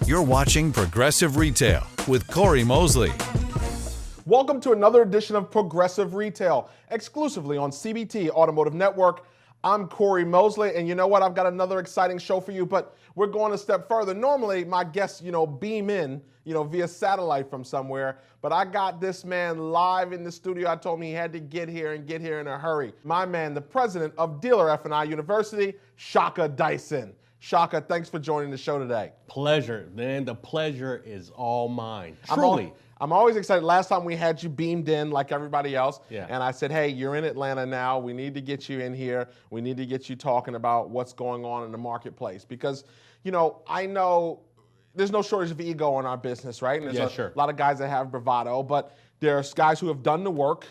You're watching Progressive Retail with Cory Mosley. Welcome to another edition of Progressive Retail, exclusively on CBT Automotive Network. I'm Cory Mosley, and you know what? I've got another exciting show for you, but we're going a step further. Normally, my guests, beam in, via satellite from somewhere, but I got this man live in the studio. I told him he had to get here in a hurry. My man, the president of Dealer F&I University, Shaka Dyson. Shaka, thanks for joining the show today. Pleasure, man. The pleasure is all mine. Truly. I'm always excited. Last time we had you beamed in like everybody else, Yeah. and I said, hey, you're in Atlanta now. We need to get you in here. We need to get you talking about what's going on in the marketplace because, I know there's no shortage of ego in our business, right? And there's sure. a lot of guys that have bravado, but there's guys who have done the work,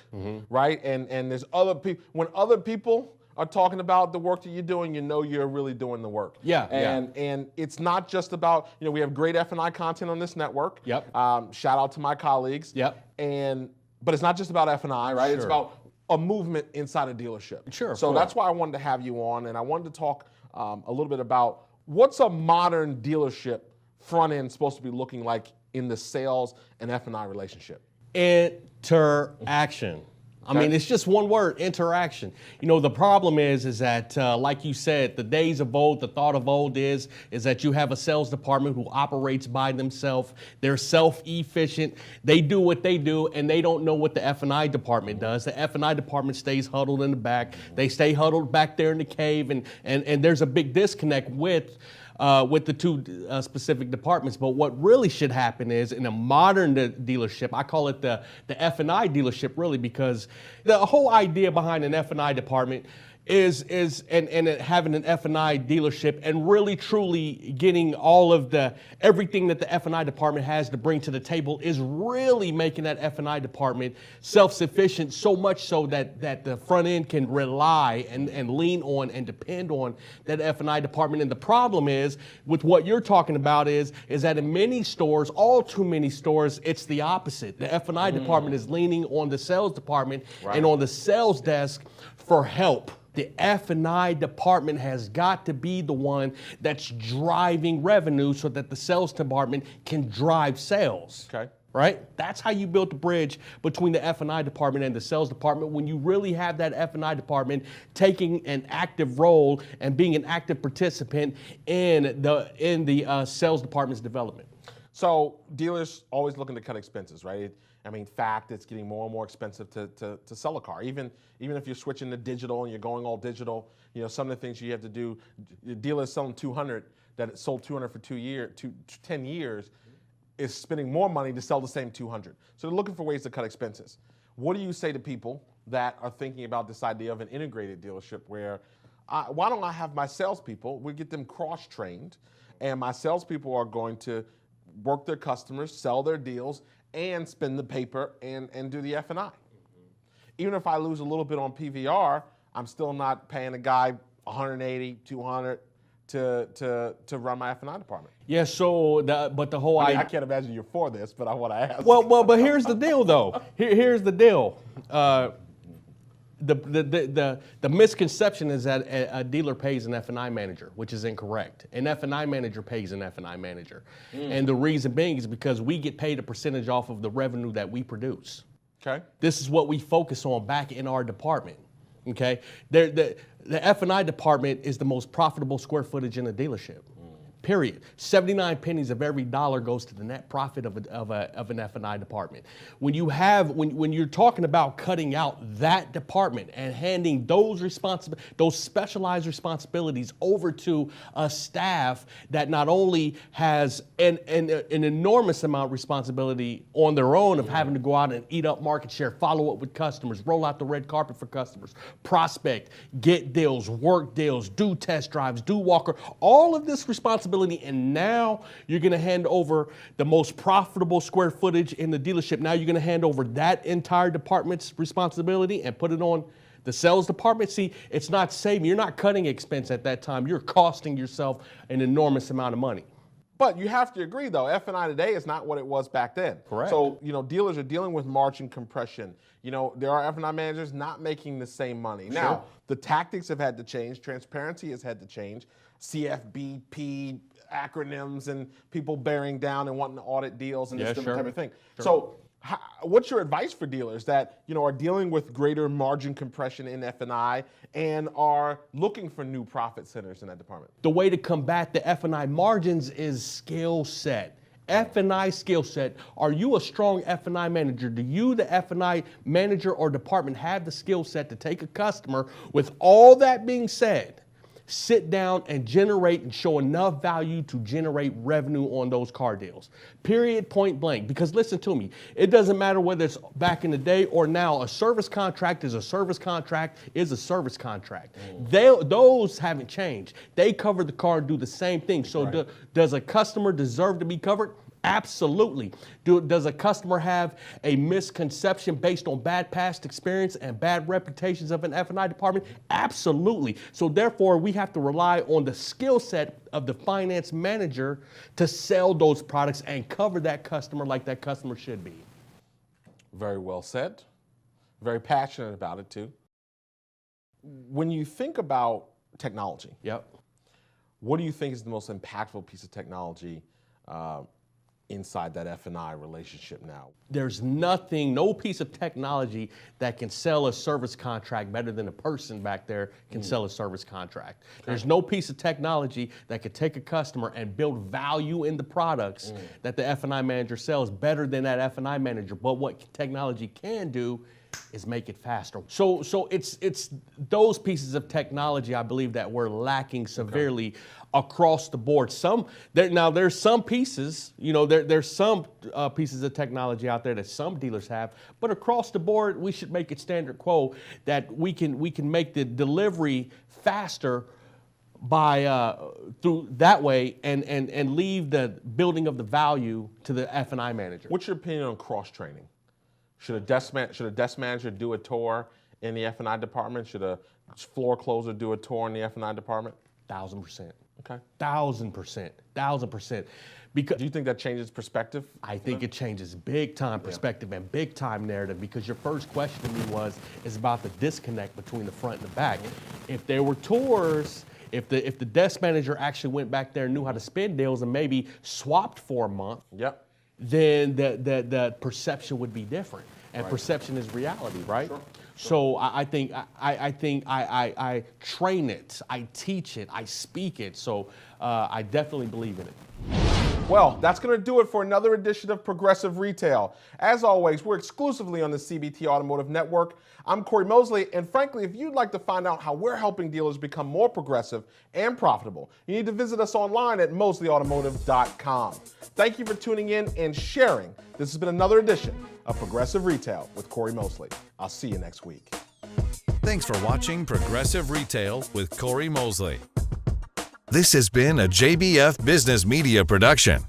right? And there's other people. When other people are talking about the work that you're doing, you're really doing the work. Yeah. And it's not just about, we have great F&I content on this network. Yep. Shout out to my colleagues. Yep. But it's not just about F&I, right? Sure. It's about a movement inside a dealership. Sure. So that's why I wanted to have you on, and I wanted to talk a little bit about what's a modern dealership front end supposed to be looking like in the sales and F&I relationship. Interaction. I mean, it's just one word, interaction. The problem is that, like you said, the days of old, the thought of old is that you have a sales department who operates by themselves. They're self-efficient. They do what they do, and they don't know what the F&I department does. The F&I department stays huddled in the back. They stay huddled back there in the cave, and there's a big disconnect with the two specific departments. But what really should happen is in a modern dealership, I call it the F&I dealership really, because the whole idea behind an F&I department is having an F&I dealership and really truly getting all of everything that the F&I department has to bring to the table is really making that F&I department self-sufficient, so much so that the front end can rely and lean on and depend on that F&I department. And the problem is with what you're talking about is that in many stores, all too many stores, it's the opposite. The F&I department is leaning on the sales department and on the sales desk for help. The F&I department has got to be the one that's driving revenue so that the sales department can drive sales. Okay. Right? That's how you build the bridge between the F&I department and the sales department, when you really have that F&I department taking an active role and being an active participant in the sales department's development. So dealers always looking to cut expenses, right? In fact, it's getting more and more expensive to sell a car. Even if you're switching to digital and you're going all digital, some of the things you have to do, the dealer selling 200, that it sold 200 for 10 years, is spending more money to sell the same 200. So they're looking for ways to cut expenses. What do you say to people that are thinking about this idea of an integrated dealership where, why don't I have my salespeople, we get them cross-trained, and my salespeople are going to work their customers, sell their deals, and spend the paper and do the F&I. Even if I lose a little bit on PVR, I'm still not paying a guy 180, 200 to run my F&I department. Yeah, but the whole idea. I can't imagine you're for this, but I want to ask. Well, but here's the deal, though. Here's the deal. The misconception is that a dealer pays an F&I manager, which is incorrect. An F&I manager pays an F&I manager. And the reason being is because we get paid a percentage off of the revenue that we produce. Okay. This is what we focus on back in our department. Okay. The F&I department is the most profitable square footage in a dealership. Period. 79 pennies of every dollar goes to the net profit of an F&I department. When you're talking about cutting out that department and handing those specialized responsibilities over to a staff that not only has an enormous amount of responsibility on their own of having to go out and eat up market share, follow up with customers, roll out the red carpet for customers, prospect, get deals, work deals, do test drives, do walker, all of this responsibility. And now you're going to hand over the most profitable square footage in the dealership. Now you're going to hand over that entire department's responsibility and put it on the sales department. See, it's not saving. You're not cutting expense at that time. You're costing yourself an enormous amount of money. But you have to agree, though, F&I today is not what it was back then. Correct. So, dealers are dealing with margin compression. There are F&I managers not making the same money. Sure. Now, the tactics have had to change. Transparency has had to change. CFBP, acronyms and people bearing down and wanting to audit deals and this Yeah, different sure. type of thing. So what's your advice for dealers that are dealing with greater margin compression in F&I and are looking for new profit centers in that department? The way to combat the F&I margins is skill set. F&I skill set. Are you a strong F&I manager? Do you, the F&I manager or department, have the skill set to take a customer? With all that being said, sit down and generate and show enough value to generate revenue on those car deals. Period, point blank. Because listen to me, it doesn't matter whether it's back in the day or now, a service contract is a service contract is a service contract. Those haven't changed. They cover the car, do the same thing. So does a customer deserve to be covered? Absolutely. Does a customer have a misconception based on bad past experience and bad reputations of an F&I department? Absolutely. So therefore, we have to rely on the skill set of the finance manager to sell those products and cover that customer like that customer should be. Very well said. Very passionate about it too. When you think about technology, what do you think is the most impactful piece of technology inside that F&I relationship now? There's no piece of technology that can sell a service contract better than a person back there can sell a service contract. There's no piece of technology that could take a customer and build value in the products that the F&I manager sells better than that F&I manager. But what technology can do is make it faster. So it's those pieces of technology, I believe, that we're lacking severely across the board. There's some pieces, there's some pieces of technology out there that some dealers have, but across the board, we should make it standard quo that we can make the delivery faster by through that way and leave the building of the value to the F&I manager. What's your opinion on cross training? Should a desk manager do a tour in the F&I department? Should a floor closer do a tour in the F&I department? 1,000%. Okay. 1,000%. Because do you think that changes perspective? I think it changes big time perspective and big time narrative, because your first question to me is about the disconnect between the front and the back. If there were tours, if the desk manager actually went back there and knew how to spin deals and maybe swapped for a month, then the perception would be different. And perception is reality, right? Sure. So I think I train it, I teach it, I speak it. So I definitely believe in it. Well, that's going to do it for another edition of Progressive Retail. As always, we're exclusively on the CBT Automotive Network. I'm Cory Mosley, and frankly, if you'd like to find out how we're helping dealers become more progressive and profitable, you need to visit us online at mosleyautomotive.com. Thank you for tuning in and sharing. This has been another edition of Progressive Retail with Cory Mosley. I'll see you next week. Thanks for watching Progressive Retail with Cory Mosley. This has been a JBF Business Media production.